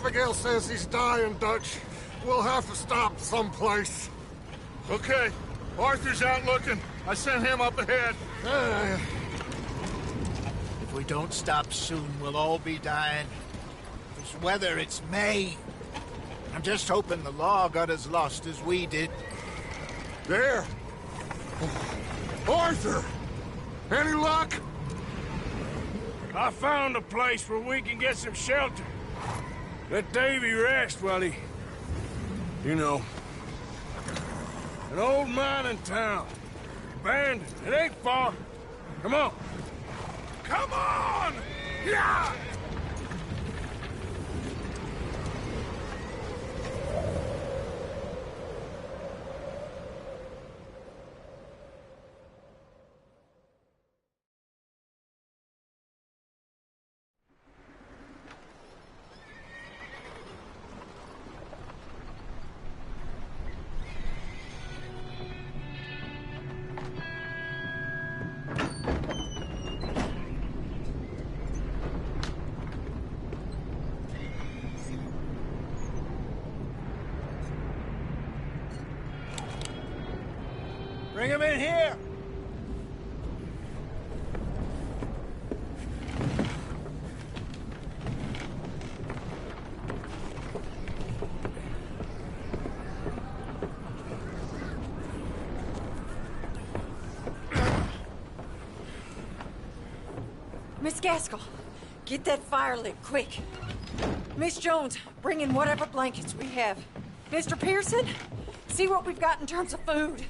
Abigail says he's dying, Dutch. We'll have to stop someplace. Okay. Arthur's out looking. I sent him up ahead. If we don't stop soon, we'll all be dying. This weather, it's May. I'm just hoping the law got as lost as we did. There! Arthur! Any luck? I found a place where we can get some shelter. Let Davy rest while he... You know. An old mining town. Abandoned. It ain't far. Come on. Come on! Yeah! Bring him in here! Miss Gaskell, get that fire lit, quick. Miss Jones, bring in whatever blankets we have. Mr. Pearson, see what we've got in terms of food.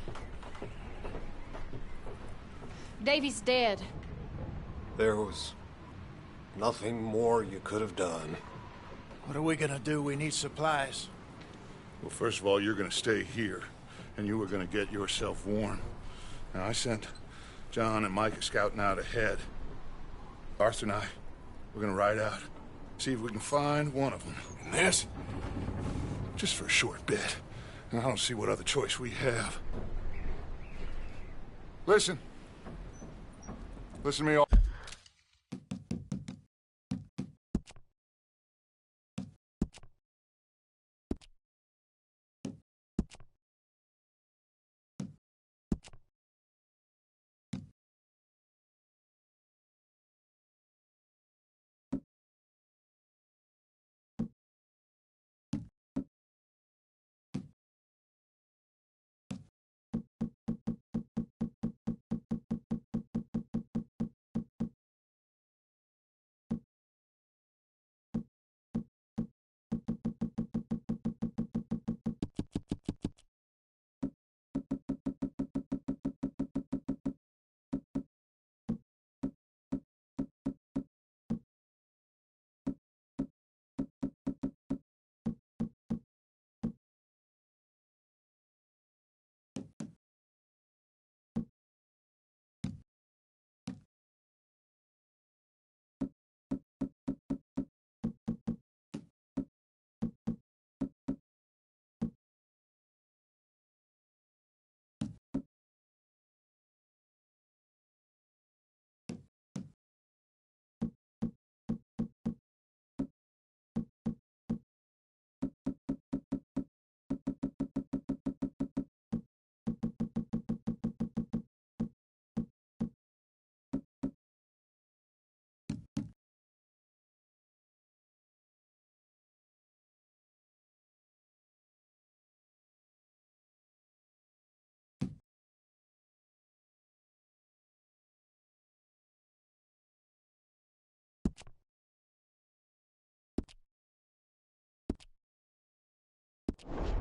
Davy's dead. There was nothing more you could have done. What are we gonna do? We need supplies. Well, first of all, you're gonna stay here, and you were gonna get yourself warm. Now, I sent John and Micah scouting out ahead. Arthur and I, we're gonna ride out, see if we can find one of them. And this? Just for a short bit. And I don't see what other choice we have. Listen. Listen to me all.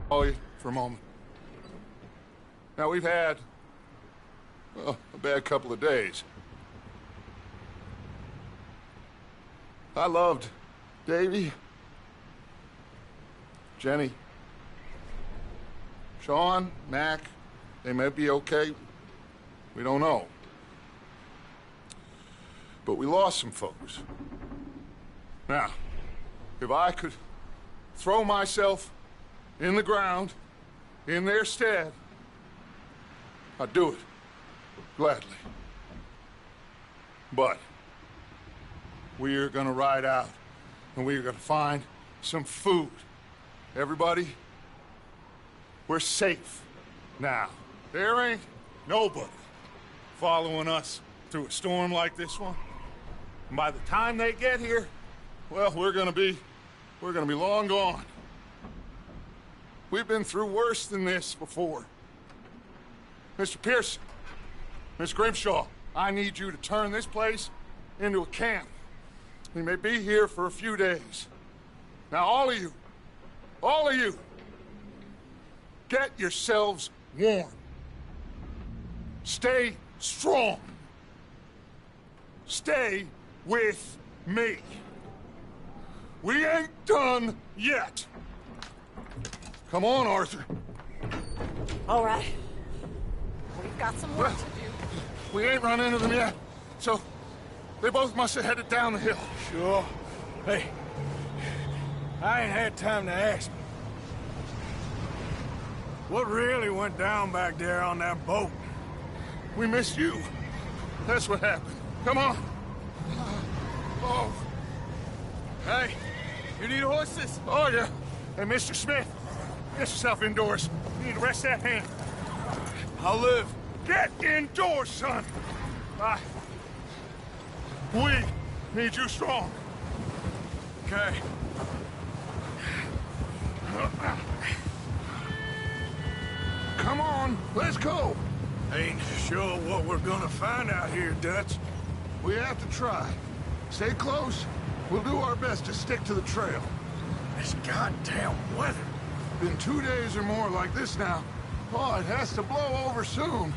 You for a moment. Now, we've had, well, a bad couple of days. I loved Davy, Jenny, Sean, Mac. They may be okay. We don't know. But we lost some folks. Now, if I could throw myself in the ground, in their stead, I'd do it, gladly. But we are gonna ride out, and we are gonna find some food. Everybody, we're safe now. There ain't nobody following us through a storm like this one. And by the time they get here, well, we're gonna be long gone. We've been through worse than this before. Mr. Pearson, Miss Grimshaw, I need you to turn this place into a camp. We may be here for a few days. Now, all of you, get yourselves warm. Stay strong. Stay with me. We ain't done yet. Come on, Arthur. All right. We've got some work to do. We ain't run into them yet, so they both must have headed down the hill. Sure. Hey, I ain't had time to ask. What really went down back there on that boat? We missed you. That's what happened. Come on. Oh. Hey, you need horses? Oh, yeah. Hey, Mr. Smith, get yourself indoors. You need to rest that hand. I'll live. Get indoors, son. We need you strong. Okay. Come on, let's go. Ain't sure what we're gonna find out here, Dutch. We have to try. Stay close. We'll do our best to stick to the trail. This goddamn weather. Been 2 days or more like this now. Oh, it has to blow over soon.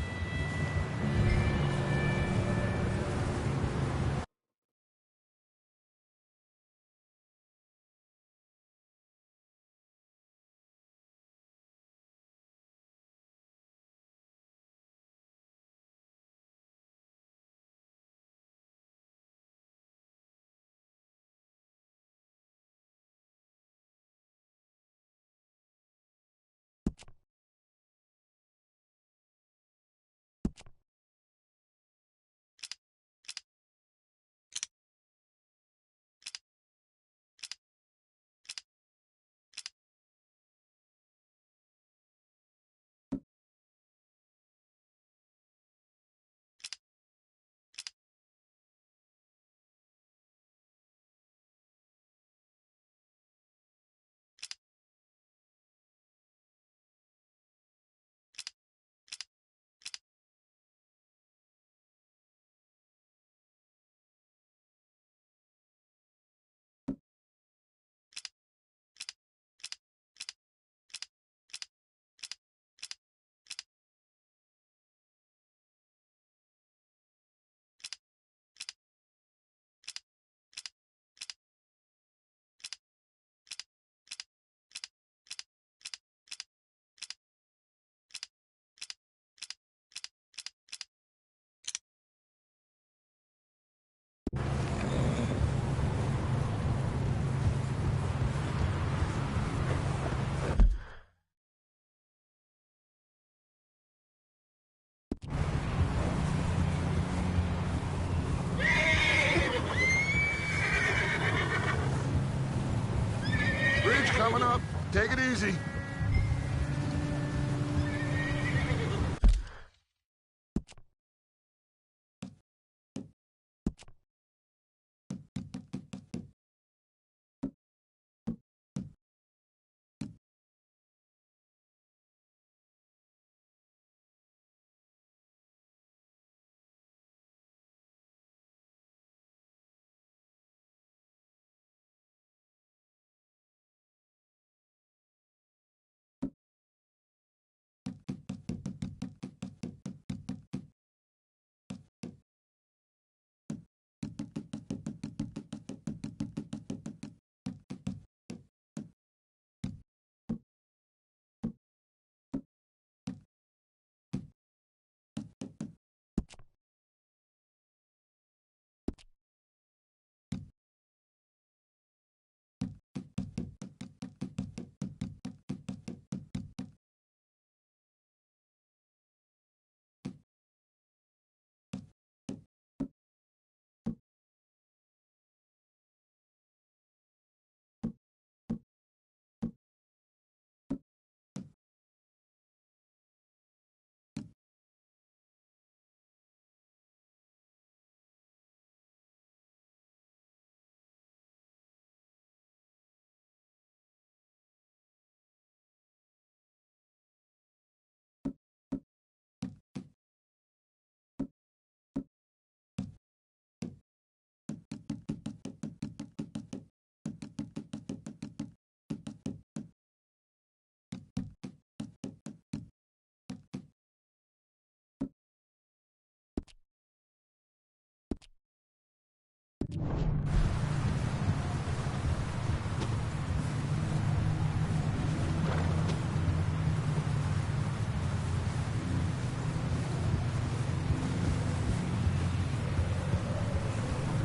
Bridge coming up. Take it easy.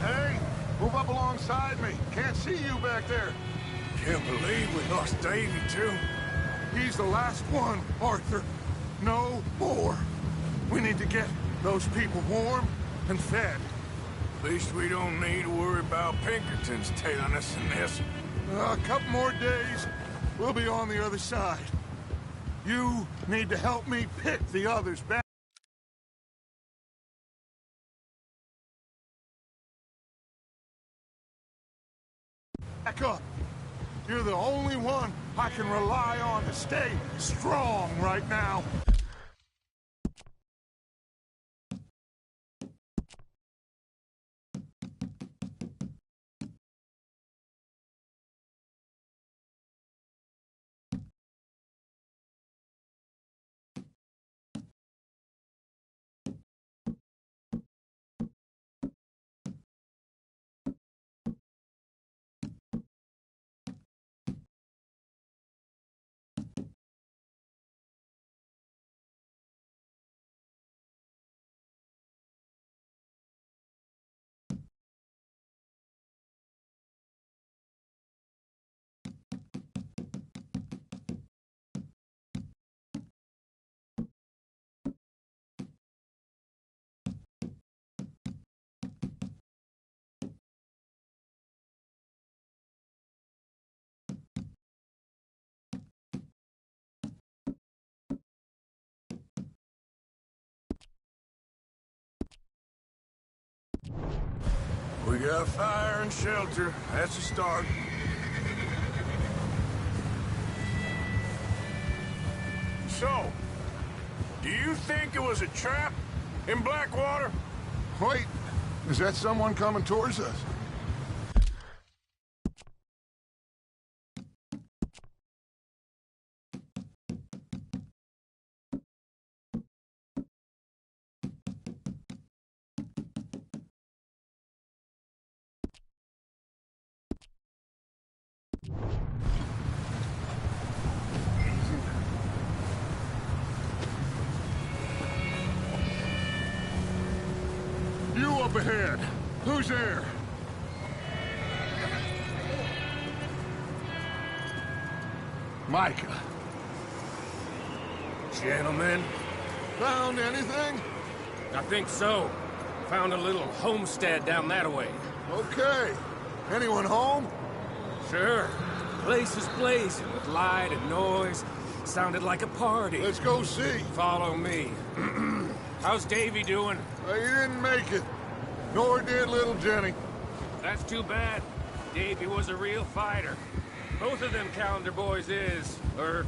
Hey, move up alongside me. Can't see you back there. Can't believe we lost Davy, too. He's the last one, Arthur. No more. We need to get those people warm and fed. At least we don't need to worry about Pinkertons tailing us in this. A couple more days, we'll be on the other side. You need to help me pick the others back up. You're the only one I can rely on to stay strong right now. We got fire and shelter. That's a start. So, do you think it was a trap in Blackwater? Wait, is that someone coming towards us? You up ahead. Who's there? Micah. Gentlemen, Found anything? I think so. Found a little homestead down that way. Okay. Anyone home? Sure. Place is blazing with light and noise. Sounded like a party. Let's go see. Follow me. How's Davy doing? He didn't make it. Nor did little Jenny. That's too bad. Davy was a real fighter. Both of them Calendar boys is, or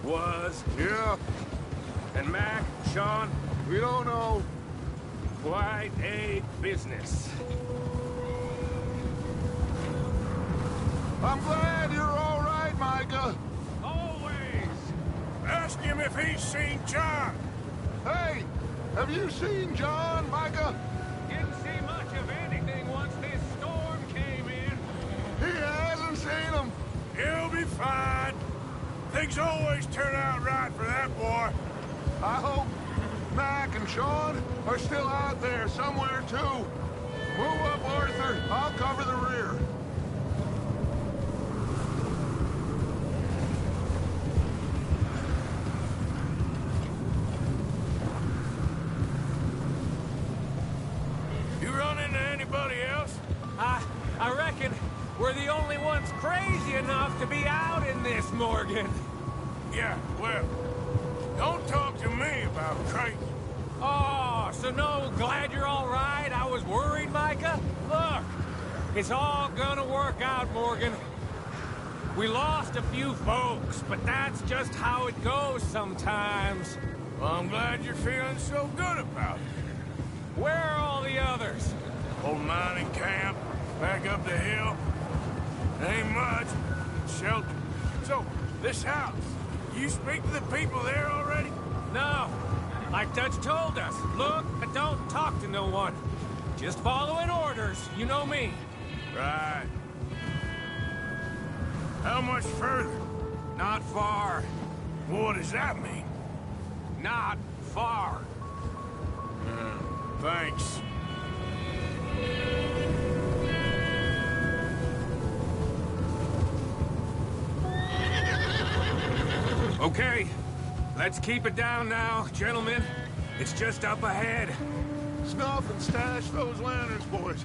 was. Yeah, And Mac, Sean, we don't know. quite a business. I'm glad you're all right, Micah. Always. ask him if he's seen John. Hey, have you seen John, Micah? Didn't see much of anything once this storm came in. He hasn't seen him. He'll be fine. Things always turn out right for that boy. I hope Mac and Sean are still out there somewhere, too. Move up, Arthur. I'll cover the rear. You run into anybody else? I reckon we're the only ones crazy enough to be out in this, Morgan. Yeah, well, don't talk to me about crazy. Oh, so no, glad you're all right? I was worried, Micah. Look, it's all gonna work out, Morgan. We lost a few folks, but that's just how it goes sometimes. Well, I'm glad you're feeling so good about it. Where are all the others? Old mining camp, back up the hill. Ain't much. Shelter. So, this house, you speak to the people there already? No. Like Dutch told us, look, but don't talk to no one. Just following orders. You know me. Right. How much further? Not far. What does that mean? Not far. Thanks. Okay. Let's keep it down now, gentlemen. It's just up ahead. Snuff and stash those lanterns, boys.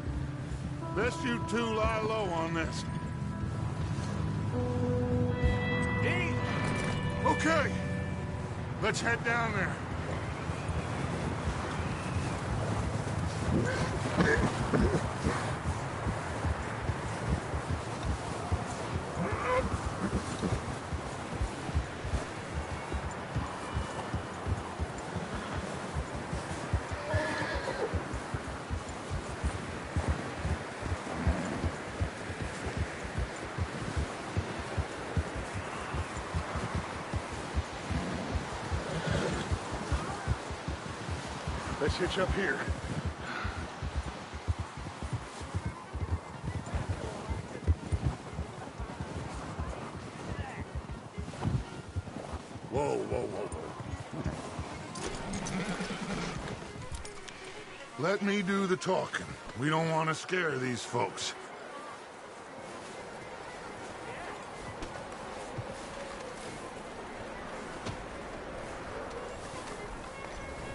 Best you two lie low on this. Eat! Okay. Let's head down there. Let's hitch up here. Whoa, whoa, whoa, whoa. Let me do the talking. We don't want to scare these folks.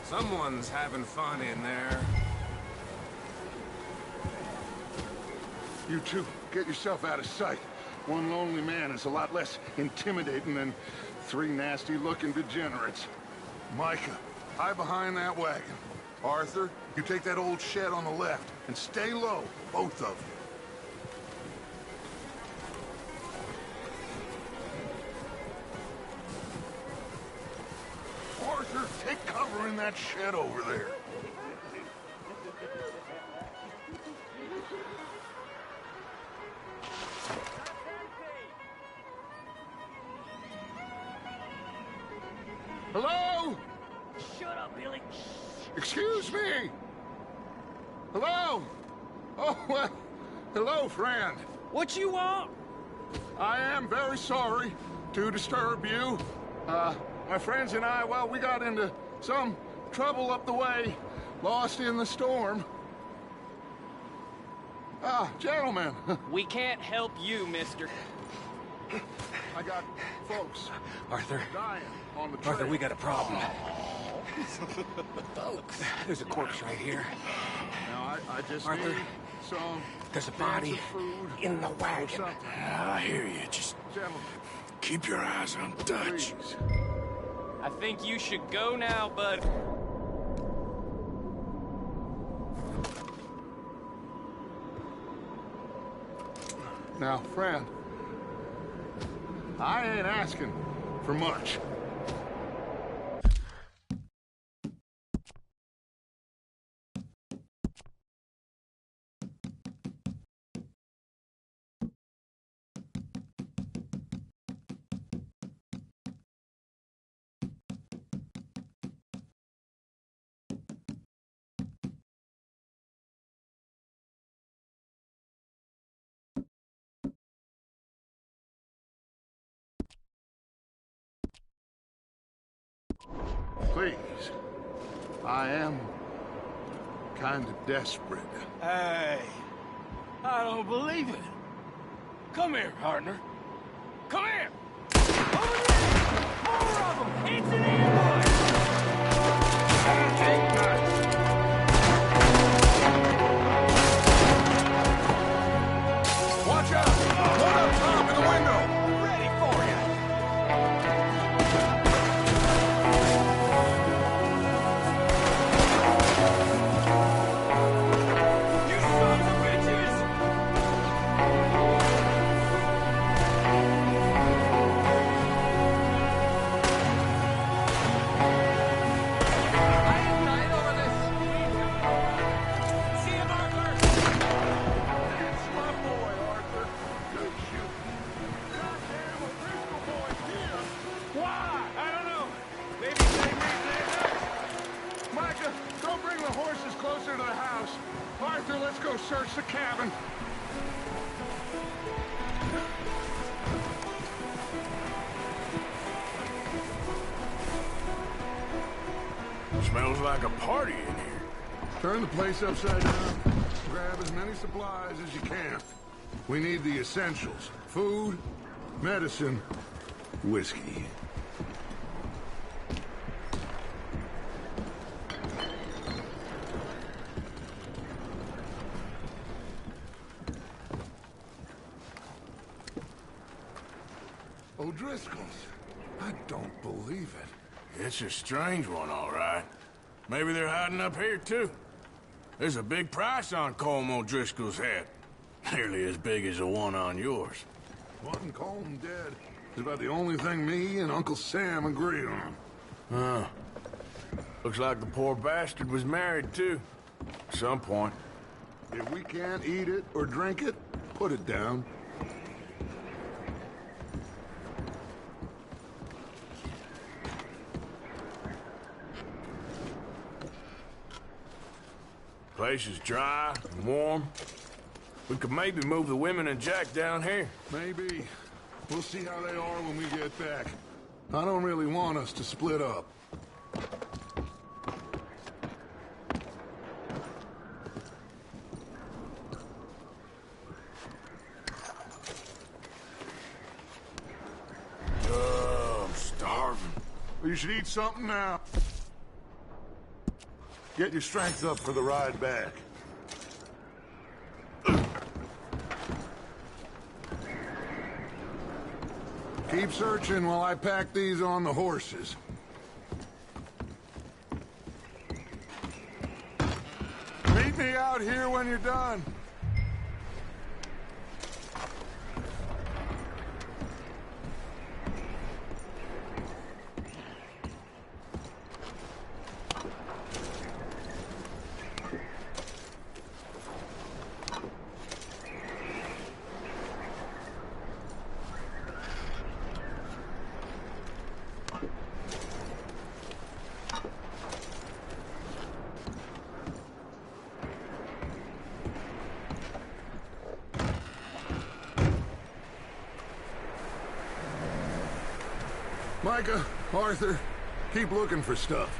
Someone's having fun in there. You two, get yourself out of sight. One lonely man is a lot less intimidating than three nasty-looking degenerates. Micah, hide behind that wagon. Arthur, you take that old shed on the left, and stay low, both of you. Arthur, take cover in that shed over there. Hello? Shut up, Billy. Excuse me? Hello? Oh, well, hello, friend. What you want? I am very sorry to disturb you. My friends and I, well, we got into some trouble up the way, lost in the storm. Gentlemen. We can't help you, mister. I got folks Arthur. dying on the trail. Arthur, we got a problem. Folks. There's a corpse right here. Now, I just Arthur, need some there's a cans body of food in the or wagon. something. I hear you. Just Gentlemen, keep your eyes on Dutch. please. I think you should go now, bud. Now, friend, I ain't asking for much. Please. I am kind of desperate. Hey, I don't believe it. Come here, partner. Come here. Over there! More of them! It's an ambush! Watch out! One up top in the window! Ready for you! You sons of bitches! See him, Arthur! That's my boy, Arthur. Good shooting. Goddamn, a pistol boy here. Why? I don't know. Maybe they Micah, go bring the horses closer to the house. Arthur, Arthur, let's go search the cabin. Smells like a party in here. Turn the place upside down. Grab as many supplies as you can. We need the essentials. Food, medicine, whiskey. O'Driscoll's. I don't believe it. It's a strange one, all right. Maybe they're hiding up here, too. There's a big price on Colm O'Driscoll's head. Nearly as big as the one on yours. Wanting Colm dead is about the only thing me and Uncle Sam agree on. Huh. Looks like the poor bastard was married, too. At some point. If we can't eat it or drink it, put it down. Place is dry and warm. We could maybe move the women and Jack down here. Maybe. We'll see how they are when we get back. I don't really want us to split up. Oh, I'm starving. You should eat something now. Get your strength up for the ride back. Keep searching while I pack these on the horses. Meet me out here when you're done. Micah, Arthur, keep looking for stuff.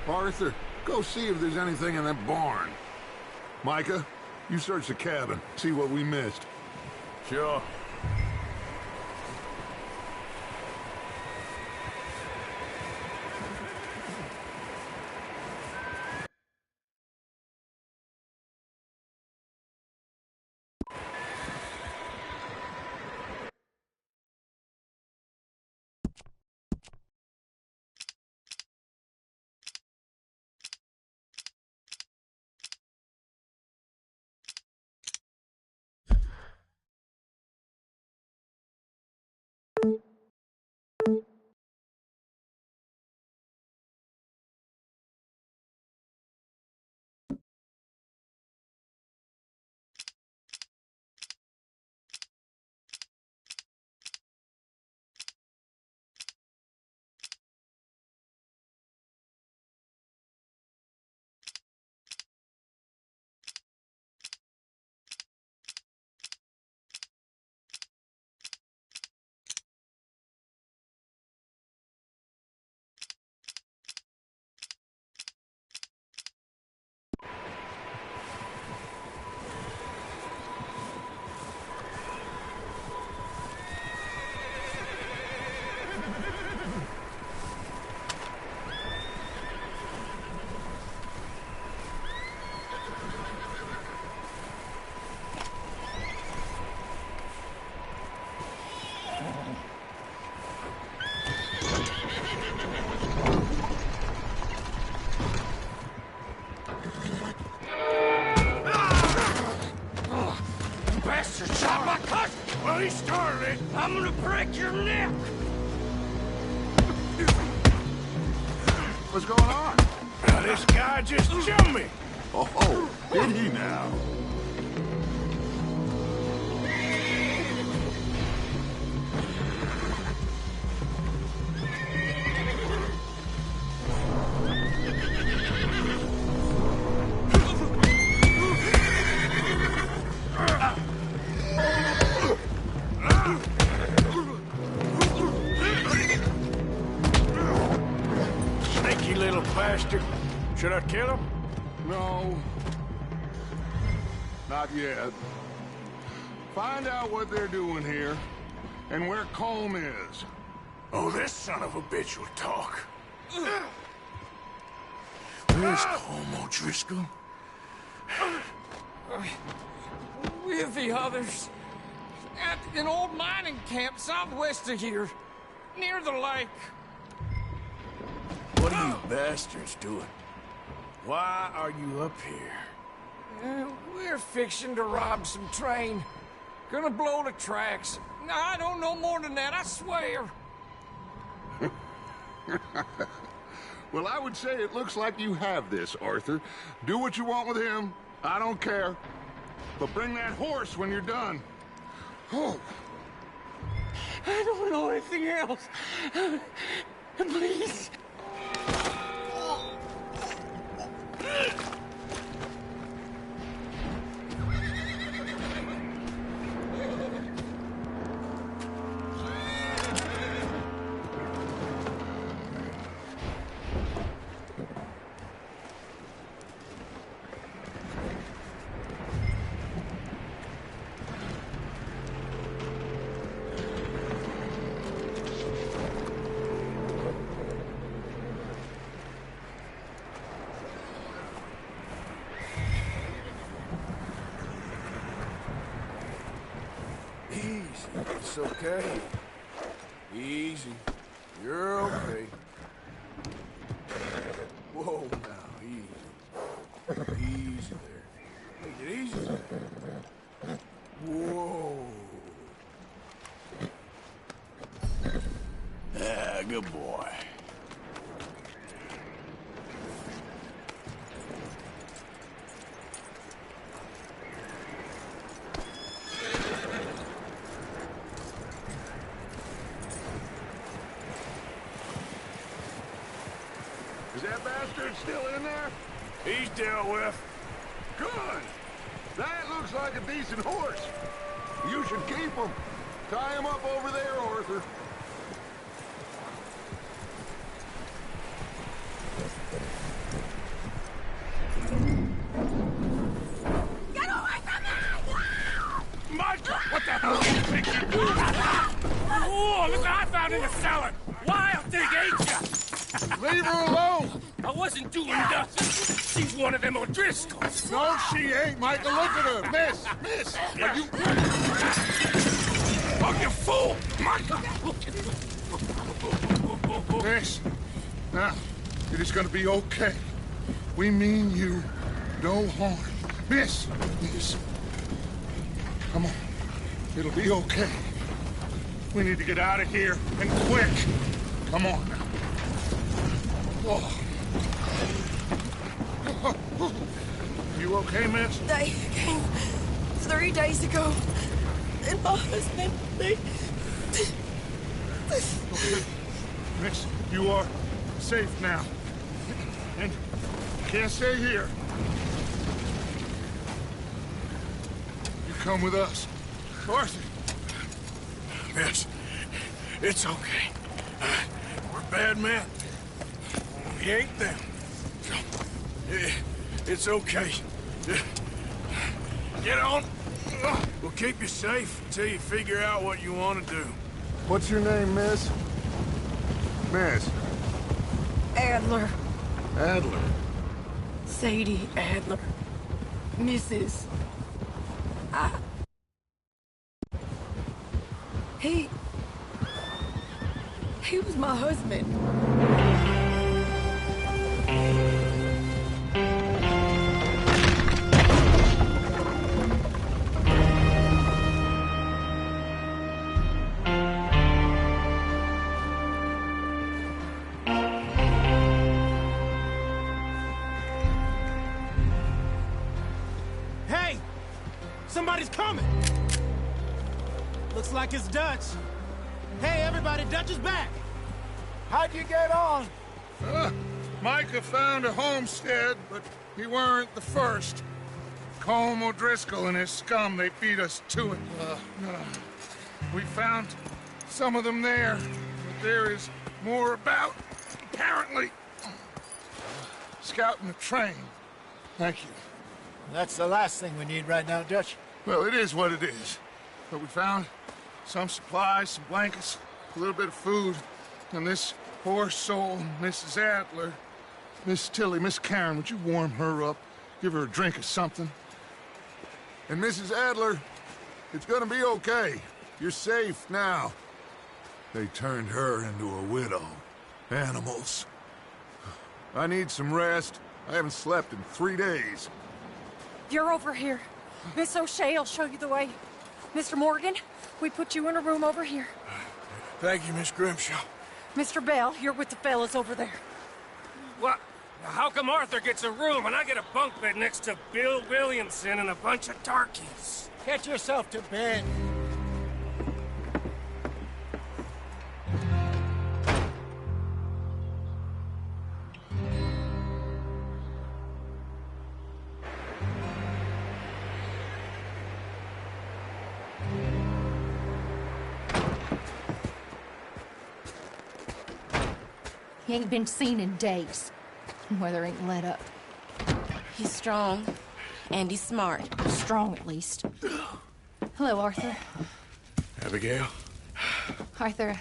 Arthur, go see if there's anything in that barn. Micah, you search the cabin, see what we missed. Sure. Well, he started it. I'm gonna break your neck. What's going on? Now, this guy just jumped me. Oh, did he now? little bastard. Should I kill him? No. Not yet. Find out what they're doing here, and where Colm is. Oh, this son of a bitch will talk. Where's Colm O'Driscoll? With the others. At an old mining camp southwest of here. Near the lake. What are you bastards doing? Why are you up here? We're fixing to rob some train. Gonna blow the tracks. I don't know more than that, I swear. Well, I would say it looks like you have this, Arthur. Do what you want with him. I don't care. But bring that horse when you're done. Oh. I don't know anything else. Please. Easy. It's okay. Easy. You're okay. Whoa, now, easy. Easy there. Take it easy there. Whoa. Ah, good boy. Is that bastard still in there? He's dealt with. Good. That looks like a decent horse. You should keep him. Tie him up over there, Arthur. Get away from me! Mike, what the hell are you thinking? Oh, look what I found in the cellar. Wild thing, ain't ya? Leave her alone! I wasn't doing nothing. She's one of them O'Driscolls. No, she ain't, Michael. Look at her. Miss, are you... Oh, you fool! Michael! Miss, now, it is gonna be okay. We mean you no harm. Miss, come on. It'll be okay. We need to get out of here, and quick. Come on now. Oh. You okay, miss? They came 3 days ago. And my husband, they... Okay. Miss, you are safe now. And you can't stay here. You come with us. Arthur. Miss, it's okay. We're bad men. We ain't them. So, it's okay. Get on. We'll keep you safe until you figure out what you want to do. What's your name, miss? Miss. Adler. Adler. Sadie Adler. Mrs. He was my husband. Hey! Somebody's coming! Looks like it's Dutch. Hey, everybody, Dutch is back! How'd you get on? Micah found a homestead, but he weren't the first. Colm O'Driscoll and his scum, they beat us to it. We found some of them there, but there is more about, apparently. scouting the train. Thank you. That's the last thing we need right now, Dutch. Well, it is what it is. But we found some supplies, some blankets, a little bit of food, and this poor soul, Mrs. Adler. Miss Tilly, Miss Karen, would you warm her up? Give her a drink or something? And Mrs. Adler, it's gonna be okay. You're safe now. They turned her into a widow. Animals. I need some rest. I haven't slept in 3 days. You're over here. Miss O'Shea will show you the way. Mr. Morgan, we put you in a room over here. Thank you, Miss Grimshaw. Mr. Bell, you're with the fellas over there. What? How come Arthur gets a room and I get a bunk bed next to Bill Williamson and a bunch of darkies? Get yourself to bed. He ain't been seen in days. Weather ain't let up. He's strong, and he's smart. Strong, at least. Hello, Arthur. Abigail? Arthur,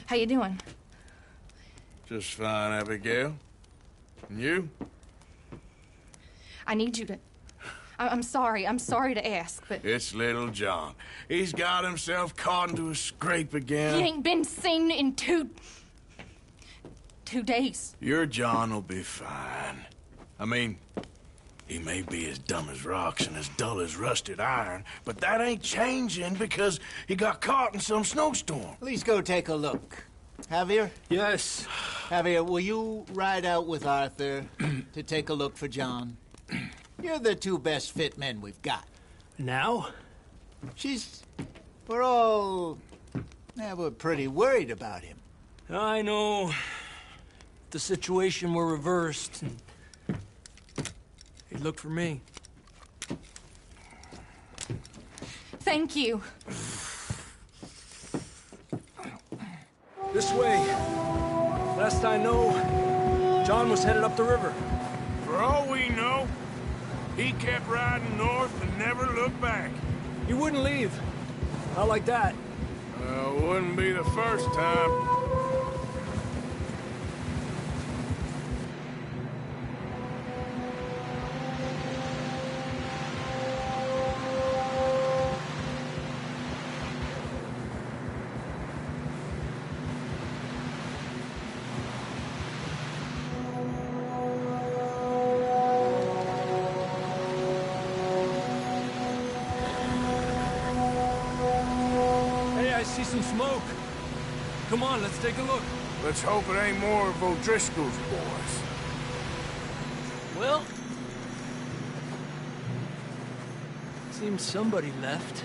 how you doing? Just fine, Abigail. And you? I need you to... I'm sorry to ask, but... It's little John. He's got himself caught into a scrape again. He ain't been seen in 2 days. Your John will be fine. I mean, he may be as dumb as rocks and as dull as rusted iron, but that ain't changing because he got caught in some snowstorm. Please go take a look. Javier? Yes. Javier, will you ride out with Arthur to take a look for John? You're the 2 best fit men we've got. Now? We're pretty worried about him. I know. The situation were reversed, and he looked for me. Thank you. This way. Last I know, John was headed up the river. For all we know, he kept riding north and never looked back. He wouldn't leave. Not like that. Wouldn't be the first time. I see some smoke. Come on, let's take a look. Let's hope it ain't more of O'Driscoll's boys. Well, seems somebody left.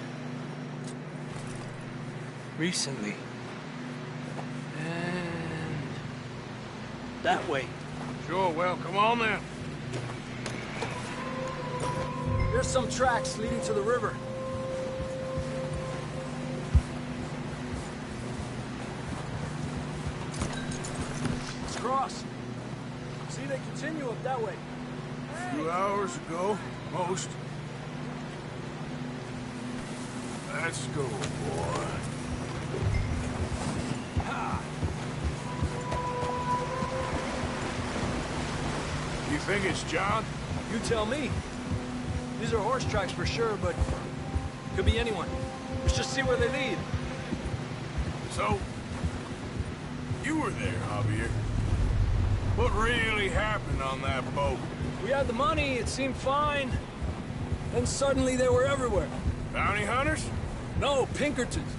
Recently. And that way. Sure, well, come on then. There's some tracks leading to the river. Cross. See, they continue up that way. A few hours ago, most. Let's go, boy. Ha. You think it's John? You tell me. These are horse tracks for sure, but could be anyone. Let's just see where they lead. So, you were there, Javier. What really happened on that boat? We had the money, it seemed fine. Then suddenly they were everywhere. Bounty hunters? No, Pinkertons.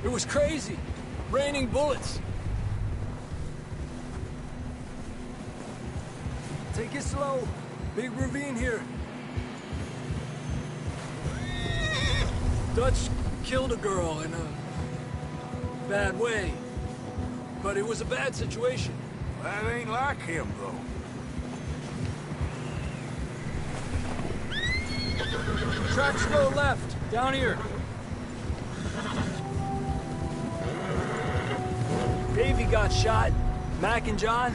It was crazy. Raining bullets. Take it slow. Big ravine here. Dutch killed a girl in a bad way. But it was a bad situation. That ain't like him, though. Tracks go left, down here. Davey got shot. Mac and John,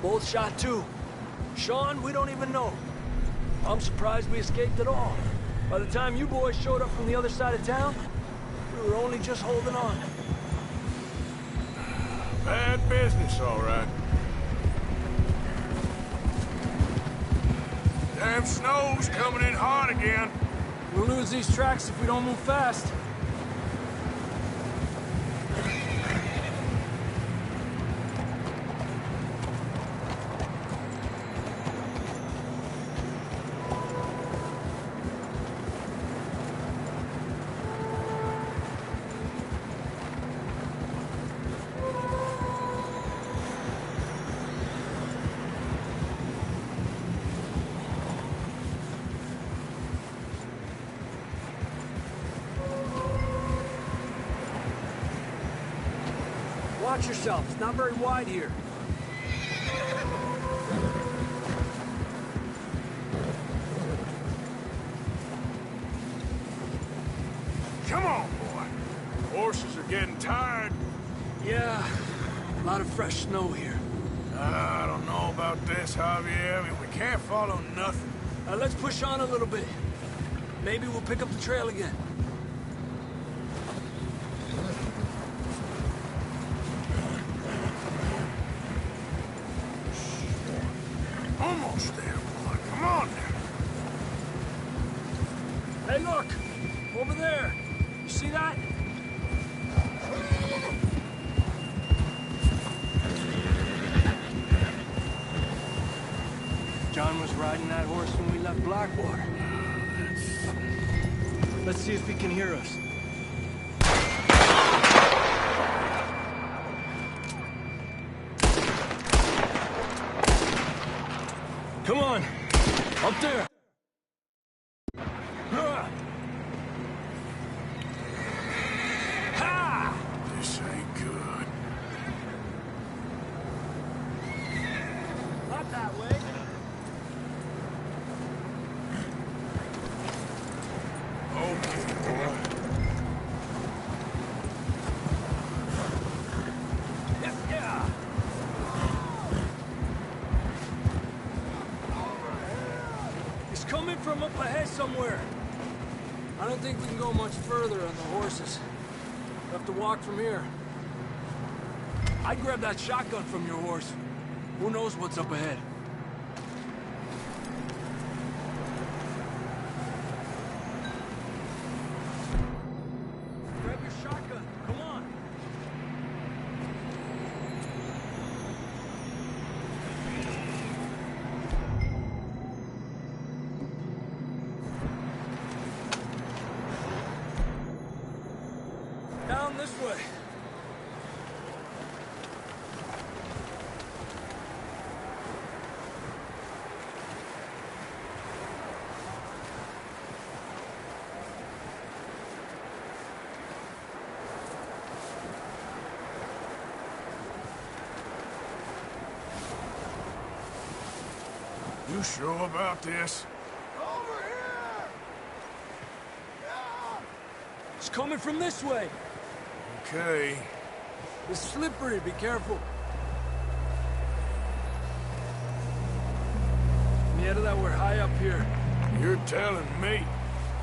both shot too. Sean, we don't even know. I'm surprised we escaped at all. By the time you boys showed up from the other side of town, we were only just holding on. Bad business, all right. Damn snow's coming in hard again. We'll lose these tracks if we don't move fast. Watch yourself. It's not very wide here. Come on, boy. Horses are getting tired. Yeah, a lot of fresh snow here. I don't know about this, Javier. I mean, we can't follow nothing. Let's push on a little bit. Maybe we'll pick up the trail again. Almost there, boy. Come on now. Hey, look! Over there! You see that? John was riding that horse when we left Blackwater. Let's see if he can hear us. Come on! Up there! Ha! This ain't good. Not that way. Okay, boy. Yeah. He's coming from up ahead somewhere. I don't think we can go much further on the horses. We'll have to walk from here. I'd grab that shotgun from your horse. Who knows what's up ahead? Grab your shotgun. Come on. Down this way. You sure about this? Over here! It's coming from this way. Okay. It's slippery. Be careful. Yeah, that we're high up here. You're telling me.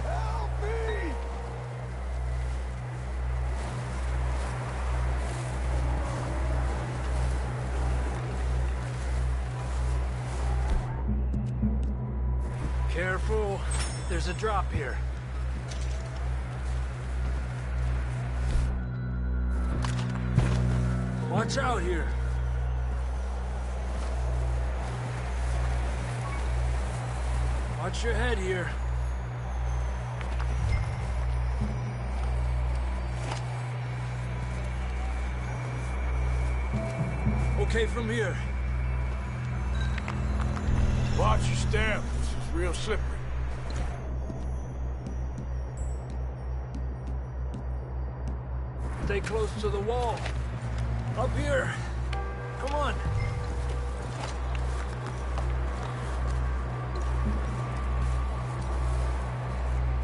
Help me! Careful. There's a drop here. Watch out here. Watch your head here. Okay from here. Watch your step. This is real slippery. Stay close to the wall. Up here. Come on.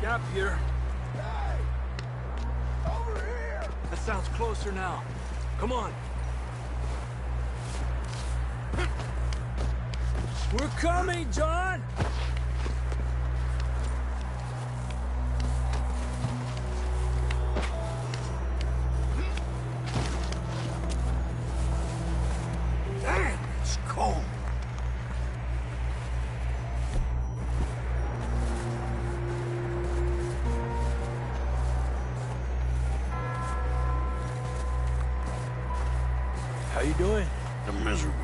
Gap here. Hey! Over here! That sounds closer now. Come on. We're coming, John! Damn, it's cold. How you doing? I'm miserable.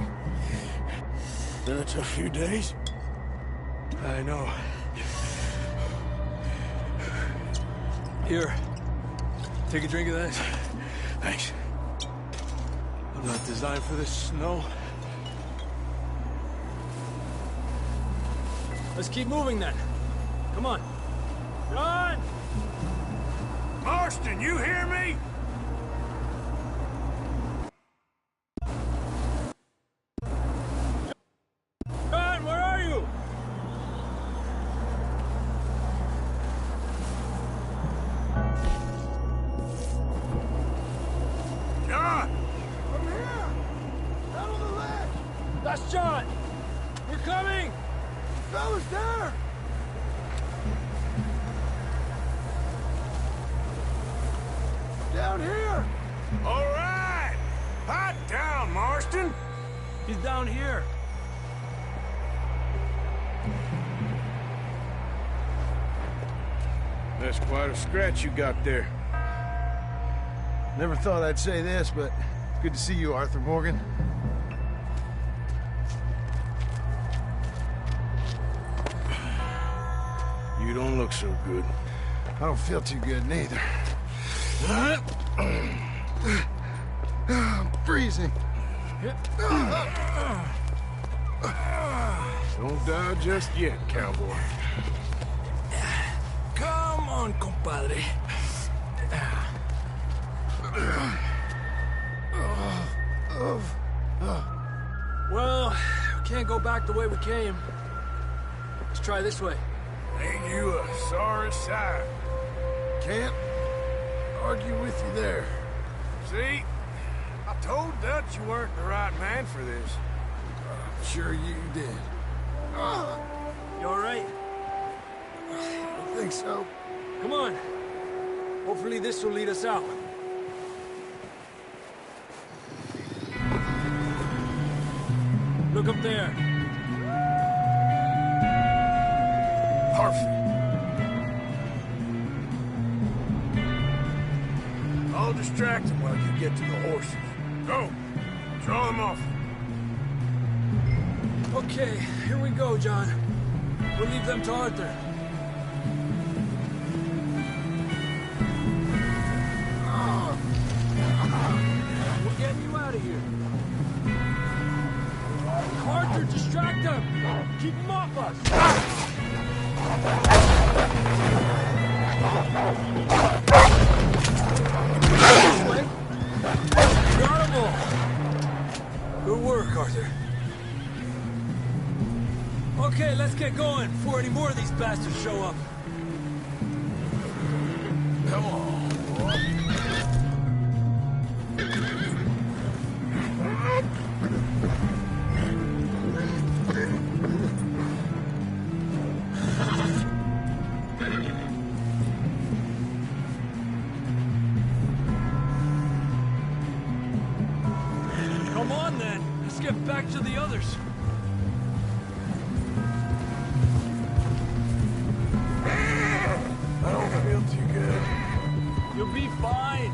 Been a tough few days. I know. Here. Take a drink of this. Thanks. I'm not designed for this snow. Let's keep moving then. Come on. Run! Marston, you hear me? John, where are you? John! From here! Down on the ledge! That's John! We're coming! Fellas there! Down here! All right! Hot down, Marston! He's down here. That's quite a scratch you got there. Never thought I'd say this, but it's good to see you, Arthur Morgan. You don't look so good. I don't feel too good neither. I'm freezing. Don't die just yet, cowboy. Come on, compadre. Well, we can't go back the way we came. Let's try this way. Ain't you a sorry sight? Can't argue with you there. See? I told Dutch you weren't the right man for this. Sure you did. You all right? I think so. Come on. Hopefully this will lead us out. Look up there. Perfect. I'll distract him while you get to the horses. Go. Draw them off. Okay, here we go, John. We'll leave them to Arthur. We're getting you out of here. Arthur, distract them! Keep them off us! This way. Got 'em all. Good work, Arthur. Okay, let's get going before any more of these bastards show up. Come on, boy. Come on, then. Let's get back to the others. I don't feel too good. You'll be fine.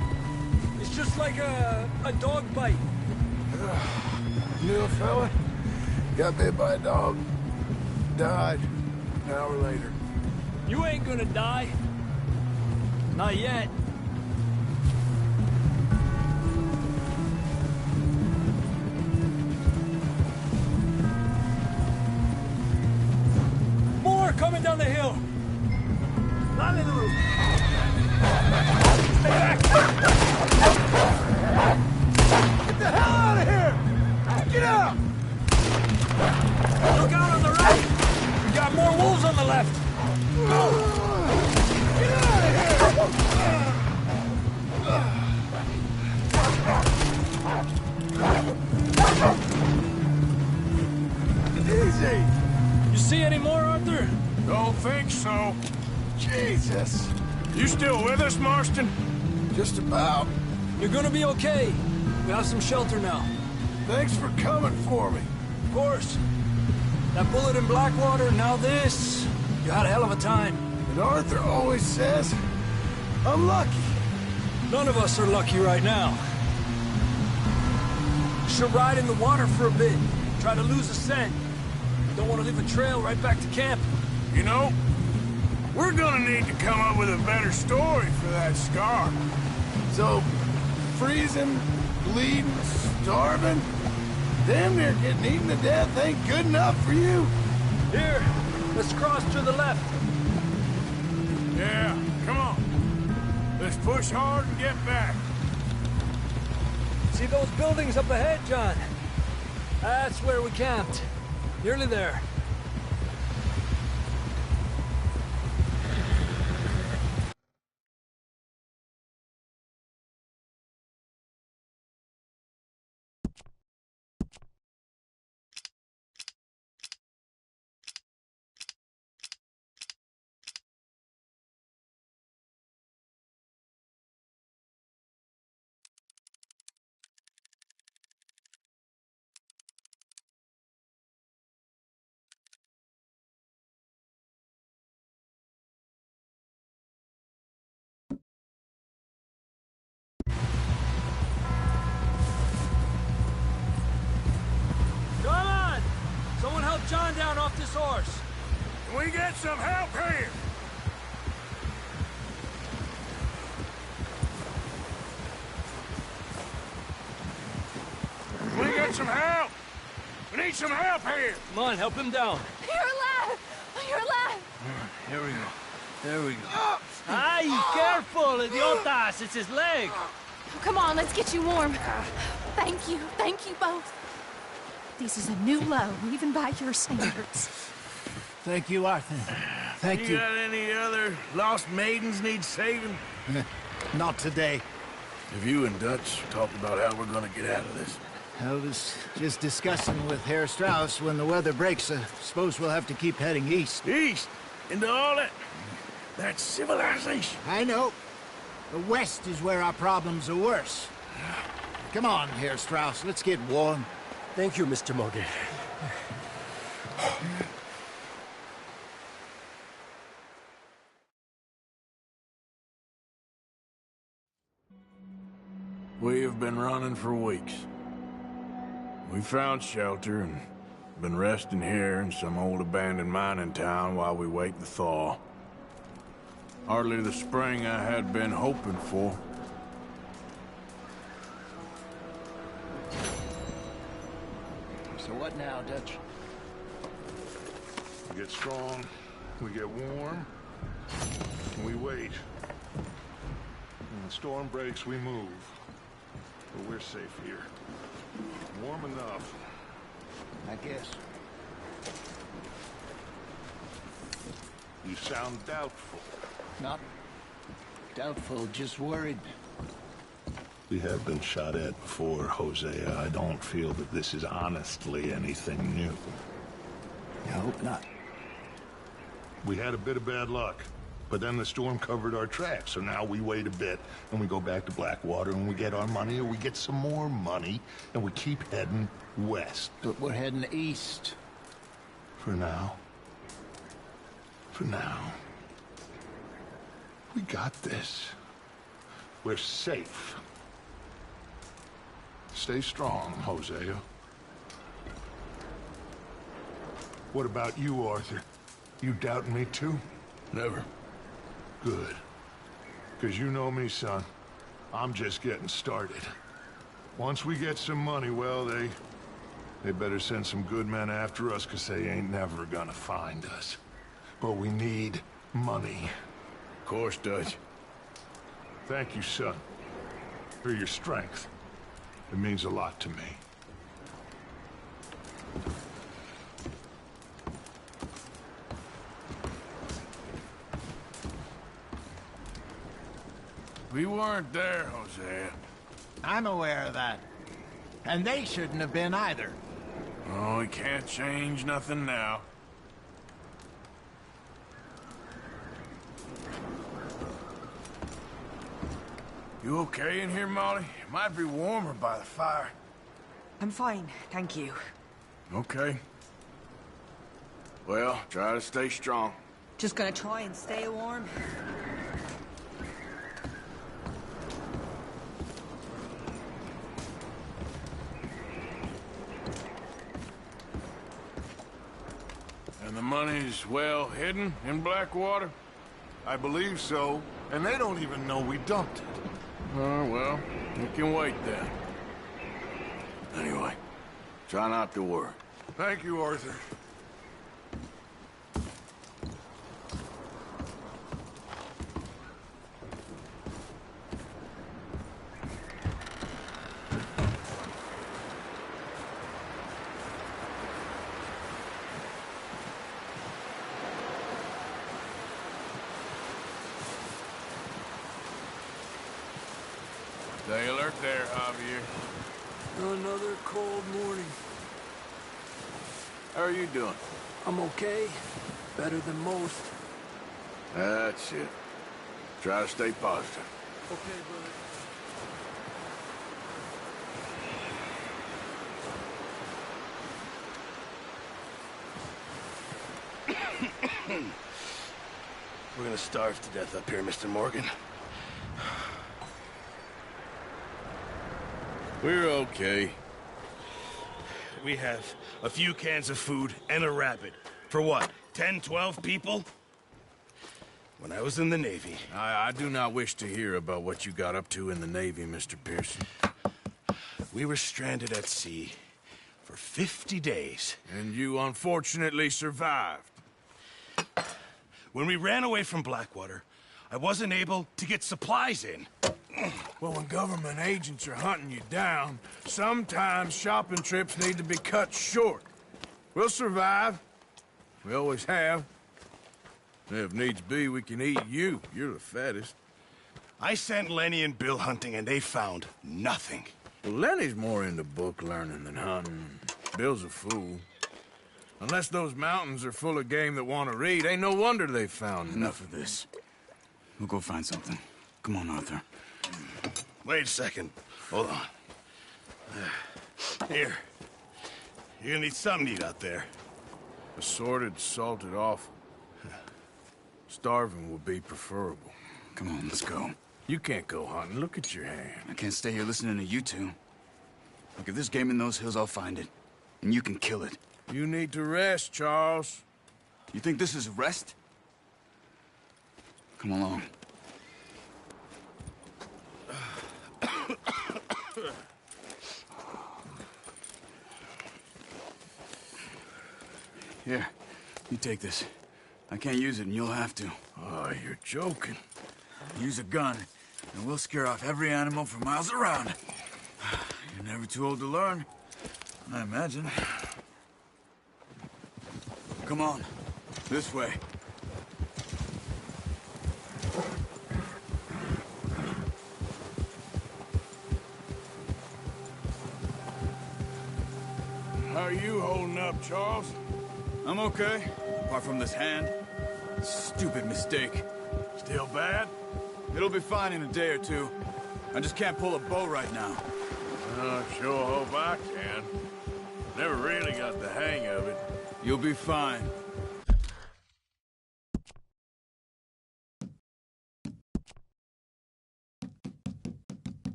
It's just like a dog bite. Knew a fella? Got bit by a dog. Died an hour later. You ain't gonna die. Not yet. More coming down the hill. Hallelujah. Stay back. Get the hell out of here! Get out! Look out on the right. We got more wolves on the left. Get out of here! Easy! see any more, Arthur? Don't think so. Jesus! You still with us, Marston? Just about. You're gonna be okay. We have some shelter now. Thanks for coming for me. Of course. That bullet in Blackwater, now this. You had a hell of a time. And Arthur always says, I'm lucky. None of us are lucky right now. Should ride in the water for a bit. Try to lose a scent. Don't want to leave a trail right back to camp. You know, we're gonna need to come up with a better story for that scar. So, freezing, bleeding, starving, damn near getting eaten to death ain't good enough for you. Here, let's cross to the left. Yeah, come on. Let's push hard and get back. See those buildings up ahead, John? That's where we camped. Nearly there. Come on! Someone help John down off this horse. Can we get some help here? Can we get some help? We need some help here. Come on, help him down. You're alive! You're alive! Here we go. There we go. Ay, careful, idiotas! It's his leg. Oh, come on, let's get you warm. Thank you both. This is a new low, even by your standards. Thank you, Arthur. Thank you. Got any other lost maidens need saving? Not today. Have you and Dutch talked about how we're gonna get out of this? I was just discussing with Herr Strauss when the weather breaks. I suppose we'll have to keep heading east. East? Into all that civilization. I know. The west is where our problems are worse. Come on, Herr Strauss, let's get warm. Thank you, Mr. Morgan. We have been running for weeks. We found shelter and been resting here in some old abandoned mining town while we wait the thaw. Hardly the spring I had been hoping for. So what now, Dutch? We get strong, we get warm, and we wait. When the storm breaks, we move. But we're safe here. Warm enough. I guess. You sound doubtful. Not doubtful, just worried. We have been shot at before, Hosea. I don't feel that this is honestly anything new. I hope not. We had a bit of bad luck, but then the storm covered our tracks, so now we wait a bit, and we go back to Blackwater, and we get our money, or we get some more money, and we keep heading west. But we're heading east. For now. For now. We got this. We're safe. Stay strong, Hosea. What about you, Arthur? You doubting me too? Never. Good. Because you know me, son. I'm just getting started. Once we get some money, well, they better send some good men after us, because they ain't never gonna find us. But we need money. Of course, Dutch. Thank you, son, for your strength. It means a lot to me. We weren't there, Hosea. I'm aware of that. And they shouldn't have been either. Oh, we can't change nothing now. You okay in here, Molly? It might be warmer by the fire. I'm fine, thank you. Okay. Well, try to stay strong. Just gonna try and stay warm. And the money's well hidden in Blackwater? I believe so, and they don't even know we dumped it. Oh, well, we can wait then. Anyway, try not to worry. Thank you, Arthur. Stay alert there, Javier. Another cold morning. How are you doing? I'm okay. Better than most. That's it. Try to stay positive. Okay, brother. We're gonna starve to death up here, Mr. Morgan. We're okay. We have a few cans of food and a rabbit. For what, 10, 12 people? When I was in the Navy... I do not wish to hear about what you got up to in the Navy, Mr. Pearson. We were stranded at sea for 50 days. And you unfortunately survived. When we ran away from Blackwater, I wasn't able to get supplies in. Well, when government agents are hunting you down, sometimes shopping trips need to be cut short. We'll survive. We always have. If needs be, we can eat you. You're the fattest. I sent Lenny and Bill hunting, and they found nothing. Well, Lenny's more into book learning than hunting. Bill's a fool. Unless those mountains are full of game that want to read, ain't no wonder they found Enough of this. We'll go find something. Come on, Arthur. Wait a second. Hold on. Here. You're gonna need something to eat out there. Assorted, salted offal. Starving would be preferable. Come on, let's go. You can't go hunting. Look at your hand. I can't stay here listening to you two. Look, if there's game in those hills, I'll find it. And you can kill it. You need to rest, Charles. You think this is rest? Come along. Here, you take this. I can't use it, and you'll have to. Oh, you're joking. Use a gun, and we'll scare off every animal for miles around. You're never too old to learn, I imagine. Come on, this way. How are you holding up, Charles? I'm okay, apart from this hand. Stupid mistake. Still bad? It'll be fine in a day or two. I just can't pull a bow right now. I sure hope I can. Never really got the hang of it. You'll be fine.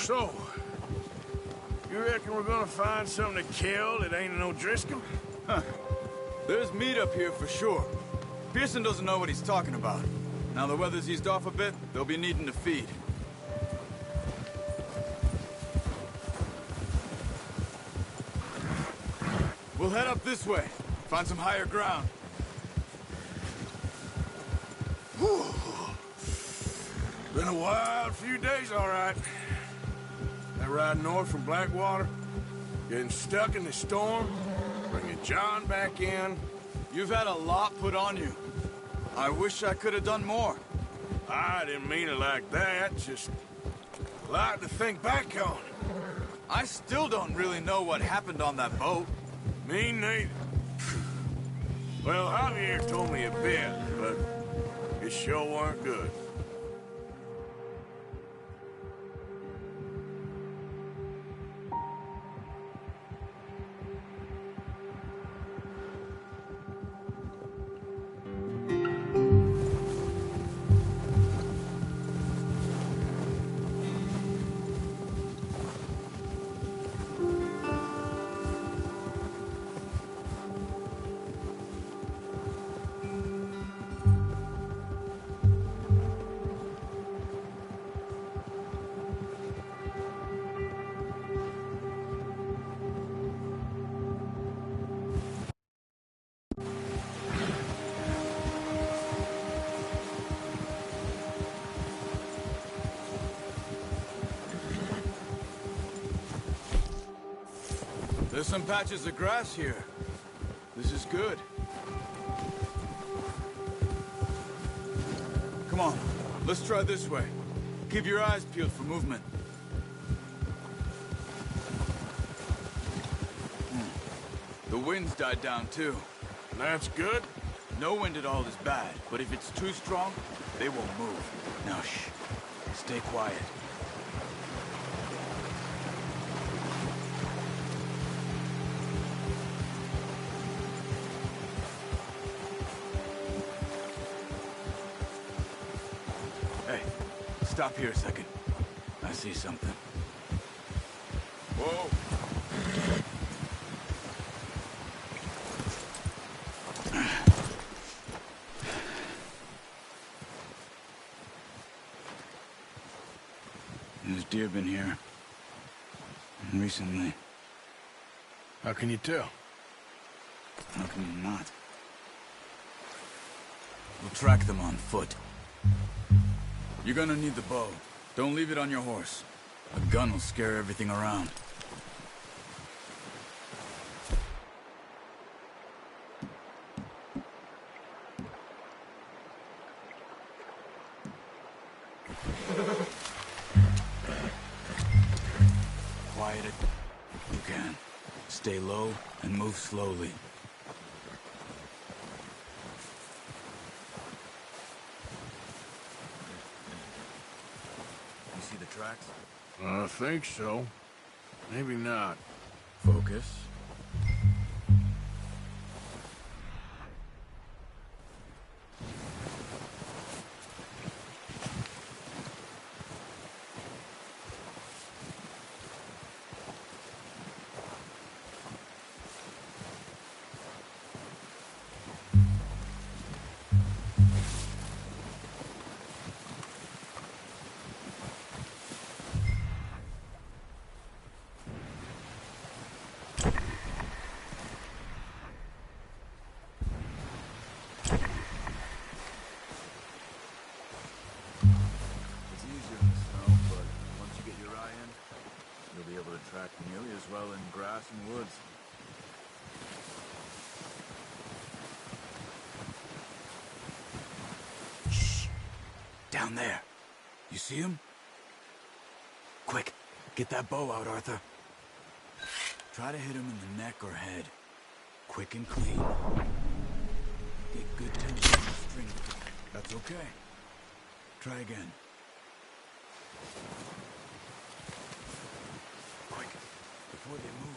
So, you reckon we're gonna find something to kill that ain't no Driscoll? Huh. There's meat up here for sure. Pearson doesn't know what he's talking about. Now the weather's eased off a bit, they'll be needing to feed. We'll head up this way. Find some higher ground. Whew. Been a wild few days, all right. That ride north from Blackwater, getting stuck in the storm, bringing John back in. You've had a lot put on you. I wish I could have done more. I didn't mean it like that, just a lot to think back on. I still don't really know what happened on that boat. Me neither. Well, Javier told me a bit, but it sure weren't good. There's some patches of grass here. This is good. Come on, let's try this way. Keep your eyes peeled for movement. The wind's died down too. That's good. No wind at all is bad, but if it's too strong, they won't move. Now shh, stay quiet. Stop here a second. I see something. Whoa! There's deer been here. Recently. How can you tell? How can you not? We'll track them on foot. You're gonna need the bow. Don't leave it on your horse. A gun will scare everything around. Quiet it. You can. Stay low and move slowly. Tracks? I think so. Maybe not. Focus. Track nearly as well in grass and woods. Shh! Down there. You see him? Quick, get that bow out, Arthur. Try to hit him in the neck or head. Quick and clean. Get good tension on the string. That's okay. Try again. Before they move.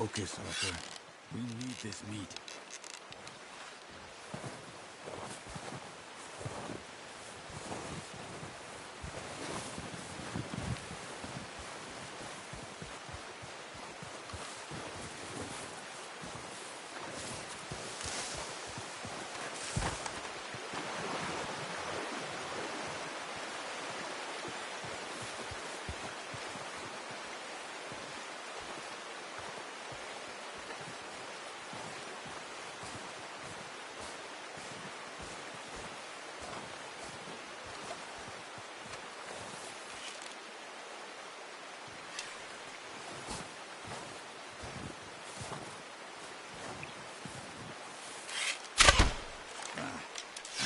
Focus, Arthur. We need this meat.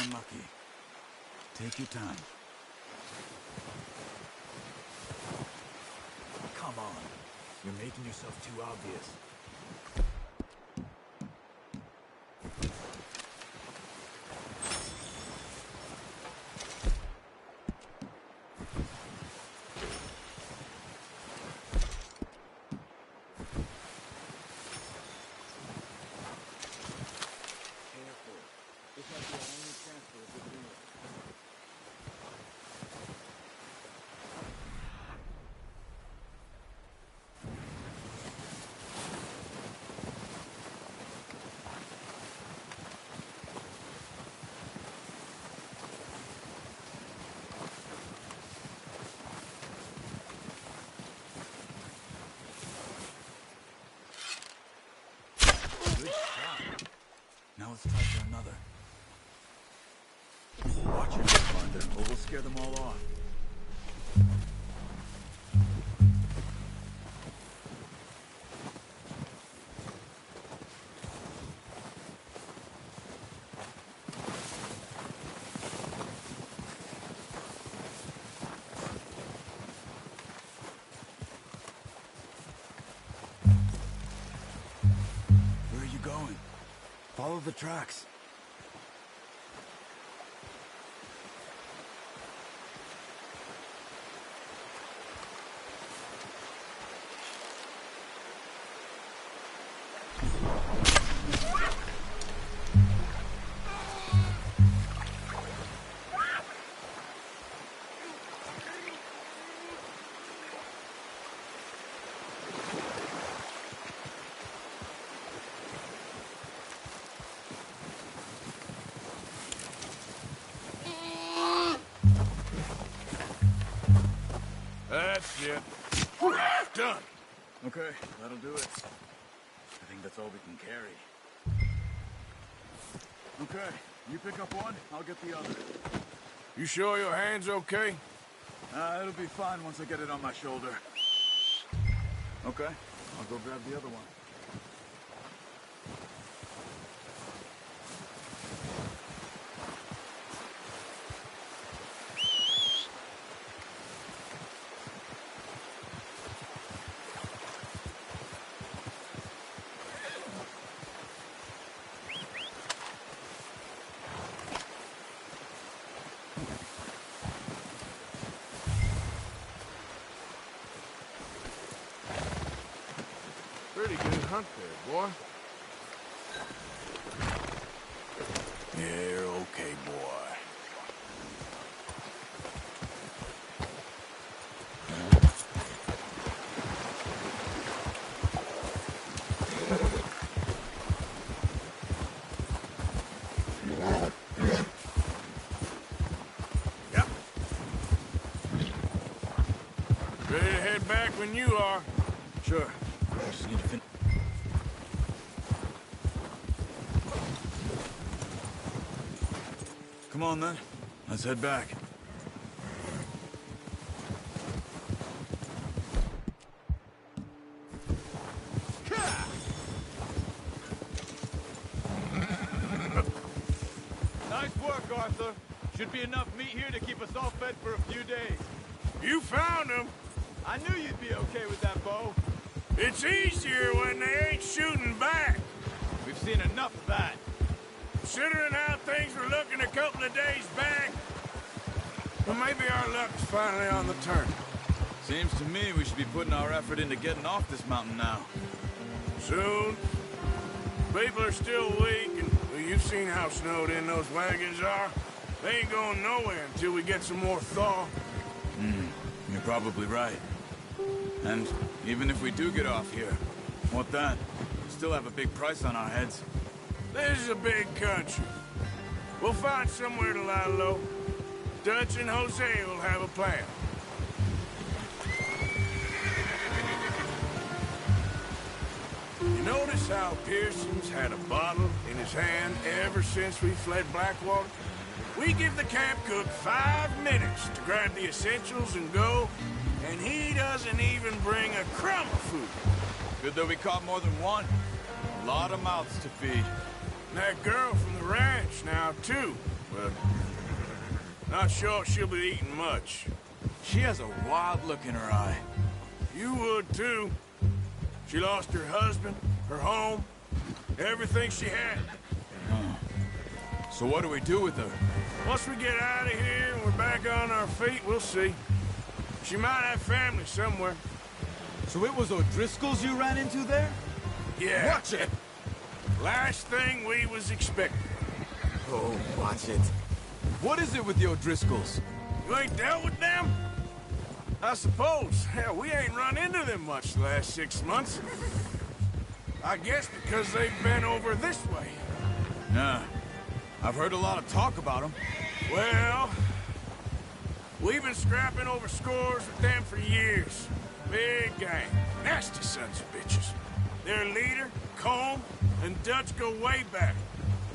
Unlucky. Take your time. Come on. You're making yourself too obvious. Good shot. Now let's try for another. Watch yourself, Arthur, or we'll scare them all off. Where are you going? Follow the tracks. That's it. Done. Okay, that'll do it. I think that's all we can carry. Okay, you pick up one, I'll get the other. You sure your hand's okay? It'll be fine once I get it on my shoulder. Okay, I'll go grab the other one. Pretty good hunt there, boy. You're okay, boy. Yep. Ready to head back when you are. Sure. Just need to finish. Come on, then. Let's head back. Nice work, Arthur. Should be enough meat here to keep us all fed for a few days. You found him. I knew you'd be okay with that bow. It's easier when they ain't shooting back. We've seen enough of that. Considering how things were looking a couple of days back, well, maybe our luck's finally on the turn. Seems to me we should be putting our effort into getting off this mountain now. Soon. People are still weak, and well, you've seen how snowed in those wagons are. They ain't going nowhere until we get some more thaw. You're probably right. And even if we do get off here, what then? We still have a big price on our heads. This is a big country. We'll find somewhere to lie low. Dutch and Jose will have a plan. You notice how Pearson's had a bottle in his hand ever since we fled Blackwater? We give the camp cook 5 minutes to grab the essentials and go, and he doesn't even bring a crumb of food. Good that we caught more than one. A lot of mouths to feed. And that girl from the ranch now, too. But not sure she'll be eating much. She has a wild look in her eye. You would, too. She lost her husband, her home, everything she had. So what do we do with her? Once we get out of here and we're back on our feet, we'll see. She might have family somewhere. So it was O'Driscoll's you ran into there? Yeah. Watch it! Last thing we was expecting. Oh, watch it. What is it with the O'Driscolls? You ain't dealt with them? I suppose. Hell, we ain't run into them much the last 6 months. I guess because they've been over this way. Nah. I've heard a lot of talk about them. Well, we've been scrapping over scores with them for years. Big gang. Nasty sons of bitches. Their leader, Combe, and Dutch go way back.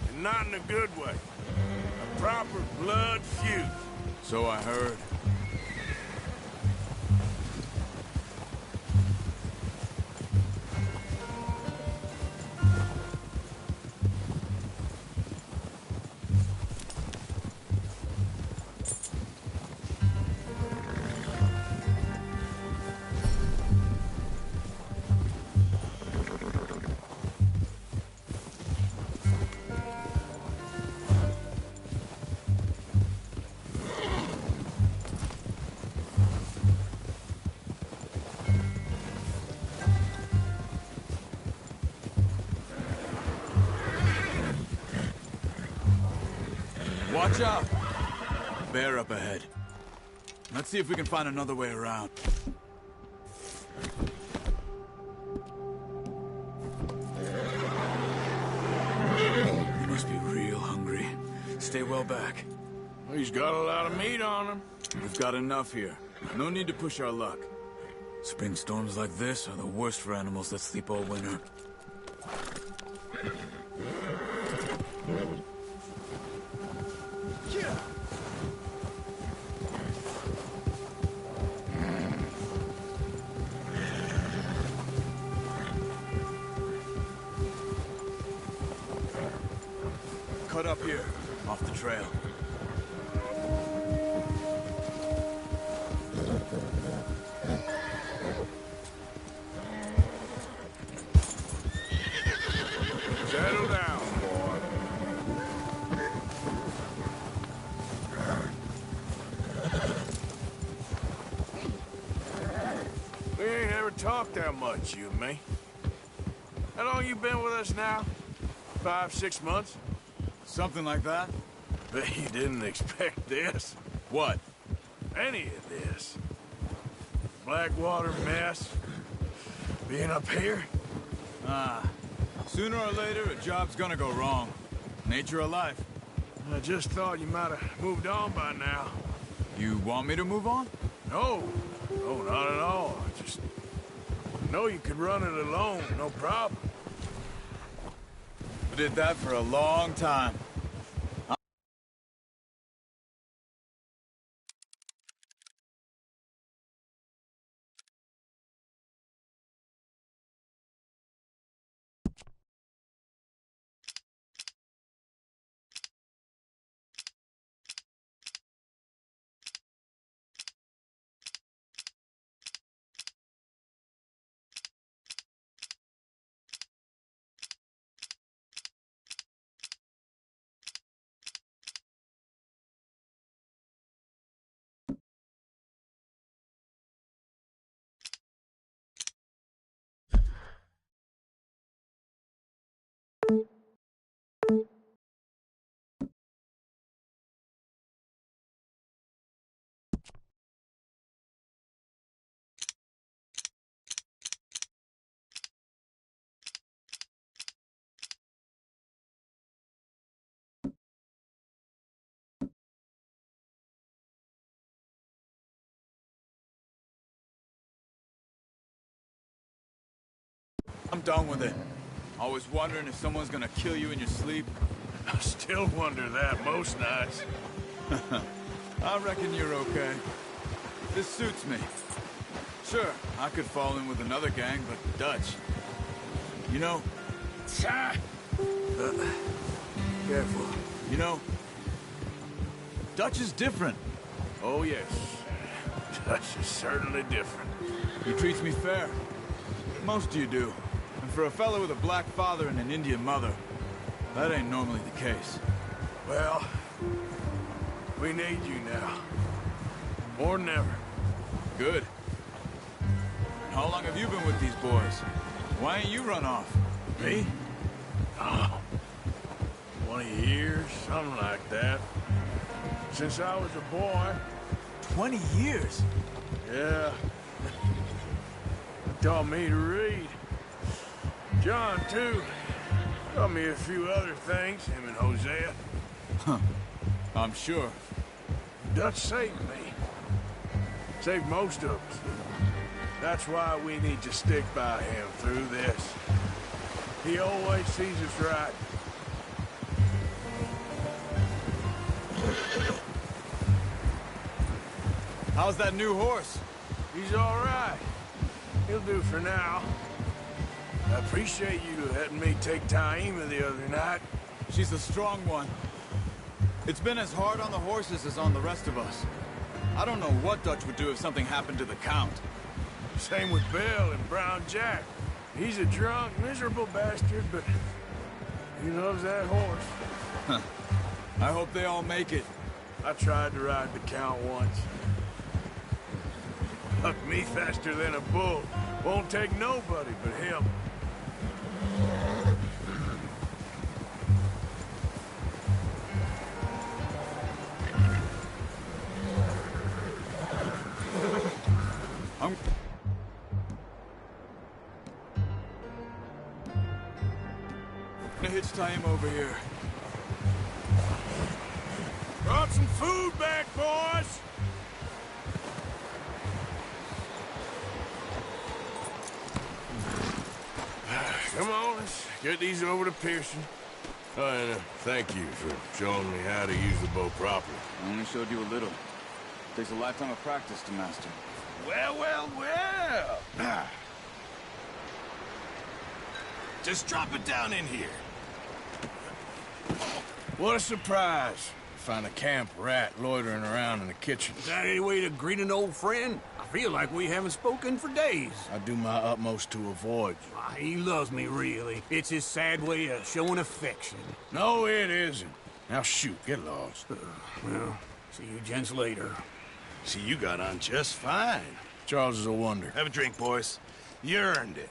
And not in a good way. A proper blood feud. So I heard. Watch out! Bear up ahead. Let's see if we can find another way around. You must be real hungry. Stay well back. He's got a lot of meat on him. We've got enough here. No need to push our luck. Spring storms like this are the worst for animals that sleep all winter. Cut up here, off the trail. Settle down, boy. We ain't ever talked that much, you and me. How long you been with us now? 5, 6 months? Something like that? Bet you didn't expect this. What? Any of this. Blackwater mess. Being up here. Sooner or later, a job's gonna go wrong. Nature of life. I just thought you might have moved on by now. You want me to move on? No. No, not at all. I just know you could run it alone, no problem. I did that for a long time. I'm done with it. Always wondering if someone's gonna kill you in your sleep. I still wonder that most nights. I reckon you're okay. This suits me. Sure, I could fall in with another gang, but Dutch. You know... Careful. You know... Dutch is different. Oh, yes. Dutch is certainly different. He treats me fair. Most of you do. And for a fellow with a black father and an Indian mother, that ain't normally the case. Well, we need you now. More than ever. Good. How long have you been with these boys? Why ain't you run off? Me? Oh, 20 years, something like that. Since I was a boy. 20 years? Yeah. He taught me to read. John, too. Taught me a few other things, him and Hosea. Huh. I'm sure. Dutch saved me. Saved most of us. That's why we need to stick by him through this. He always sees us right. How's that new horse? He's all right. He'll do for now. I appreciate you letting me take Taima the other night. She's a strong one. It's been as hard on the horses as on the rest of us. I don't know what Dutch would do if something happened to the Count. Same with Bill and Brown Jack. He's a drunk, miserable bastard, but he loves that horse. Huh. I hope they all make it. I tried to ride the Count once. Hucked me faster than a bull. Won't take nobody but him. I'm... gonna hitch him over here. Brought some food back, boys! Come on, let's get these over to Pearson. Oh, and thank you for showing me how to use the bow properly. I only showed you a little. Takes a lifetime of practice to master. Well, well, well. Just drop it down in here. What a surprise. Find a camp rat loitering around in the kitchen. Is that any way to greet an old friend? I feel like we haven't spoken for days. I do my utmost to avoid you. Why, he loves me, really. It's his sad way of showing affection. No, it isn't. Now shoot, get lost. Well, see you gents later. See, you got on just fine. Charles is a wonder. Have a drink, boys. You earned it.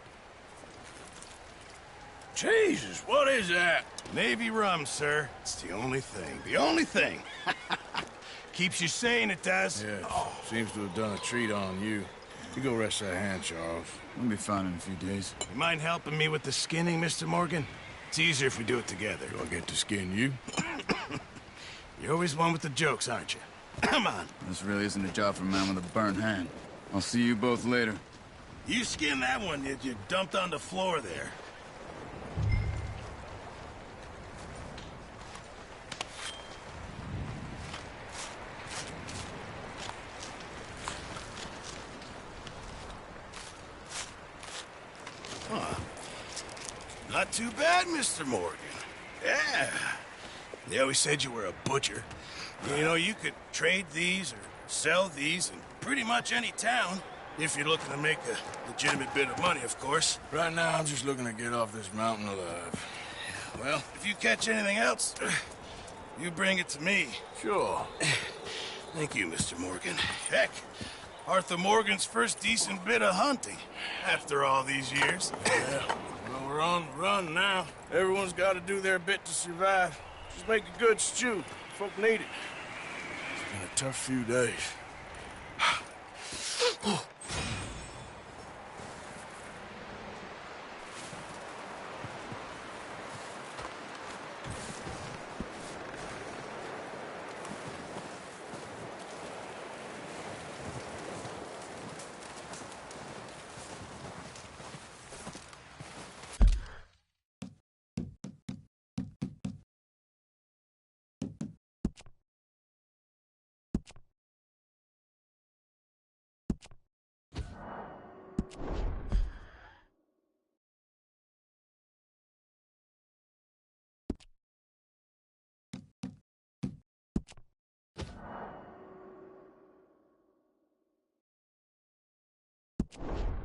Jesus, what is that? Navy rum, sir. It's the only thing. The only thing. Keeps you sane, it does. Yes. Oh. Seems to have done a treat on you. You go rest that hand, Charles. We'll be fine in a few days. You mind helping me with the skinning, Mr. Morgan? It's easier if we do it together. Do I get to skin you? You're always one with the jokes, aren't you? Come on. This really isn't a job for a man with a burnt hand. I'll see you both later. You skin that one that you dumped on the floor there. Huh. Not too bad, Mr. Morgan. Yeah. They always said you were a butcher. You know, you could trade these or sell these in pretty much any town. If you're looking to make a legitimate bit of money, of course. Right now, I'm just looking to get off this mountain alive. Well, if you catch anything else, you bring it to me. Sure. Thank you, Mr. Morgan. Heck, Arthur Morgan's first decent bit of hunting after all these years. Yeah, well, we're on the run now. Everyone's got to do their bit to survive. Just make a good stew. Folk need it. It's been a tough few days. Morgan.